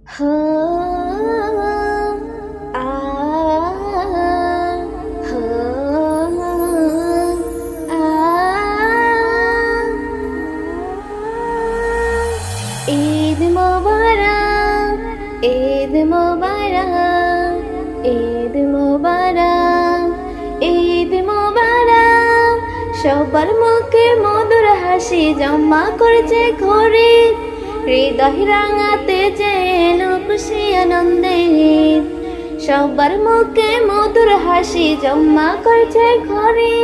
হো আ হো আ ঈদ মোবারক, ঈদ মোবারক, ঈদ মোবারক, ঈদ মোবারক। সবার মুখে মধুর হাসি জমা করছে ঘরে, হৃদয় রাঙাতে যে এলো খুশি আনন্দের। সবার মুখে মধুর হাসি জমা করছে ঘরে,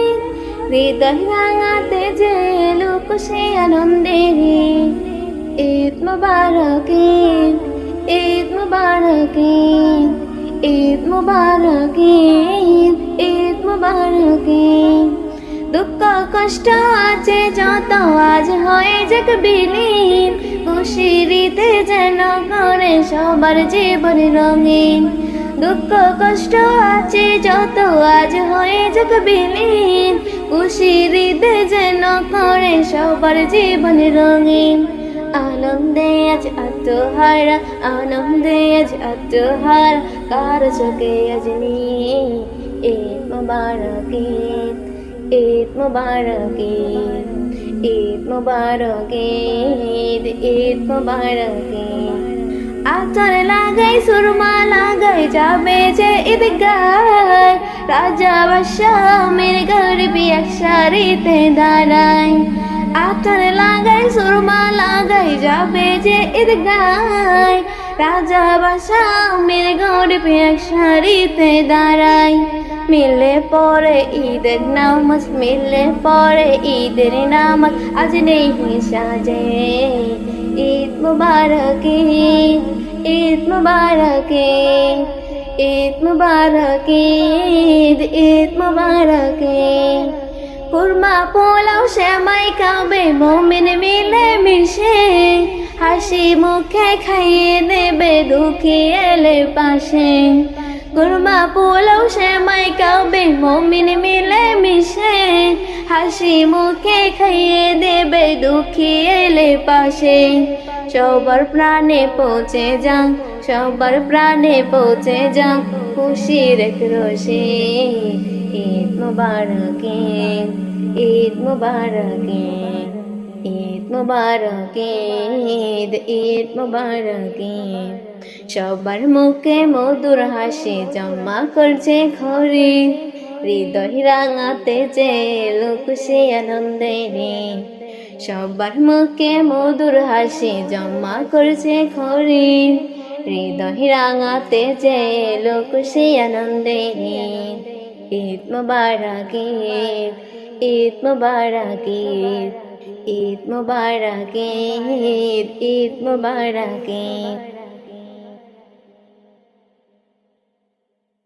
হৃদয় রাঙাতে যে এলো খুশি আনন্দের। ঈদ মুবারক, ঈদ মুবারক, ঈদ মুবারক, ঈদ মুবারক। দুঃখ কষ্ট আছে যত আজ হয়ে যাক বিলীন, খুশির ঈদে যেন করে সবার জীবন রঙিন। দুঃখ কষ্ট আছে যত আজ হয়ে যাক বিলীন, খুশির ঈদে যেন করে সবার জীবন রঙিন। আনন্দে আজ আত্মহারা, আনন্দে আজ আত্মহারা, কারো চোখে আজ নেই। ঈদ মুবারক, ঈদ মুবারক, ঈদ মুবারক, ঈদ মুবারক। আতর লাগাই সুরমা লাগাই যাবে যে ঈদগায়, রাজা বাদশাহ আমির গরিবি এক সারিতে দাঁড়ায়। আতর লাগাই সুরমা লাগাই যাবে যে ঈদগায়, রাজা বাদশাহ আমির গরিবি এক সারিতে দাঁড়ায়। মিলে পরে ঈদের নামাজ, মিলে পরে ঈদের নামাজ, আজ নেই সাজে। ঈদ মুবারক, ঈদ মুবারক, ঈদ মুবারক, ঈদ মুবারক। কুরমা পোলাও সেমাই খাবে মুমিন মিলে মিশে, হাসি মুখে খাইয়ে দেবে দুঃখী এলে পাশে। কুরমা পোলাও সেমাই খাবে মুমিন মিলে মিশে, হাসি মুখে খাইয়ে দেবে দুঃখী এলে পাশে। সবার প্রাণে পৌঁছে যাক, সবার প্রাণে পৌঁছে যাক খুশির এক রোশে। ঈদ মুবারক, ঈদ মুবারক, ঈদ মুবারক, ঈদ মুবারক। সবার মুখে মধুর হাসি জমা করছে ঘরে, হৃদয় রাঙাতে যে এলো খুশি আনন্দের। সবার মুখে মধুর হাসি জমা করছে ঘরে, হৃদয় রাঙাতে যে এলো খুশি আনন্দের। ঈদ মুবারক, ঈদ মুবারক, ঈদ মুবারক, ঈদ মুবারক।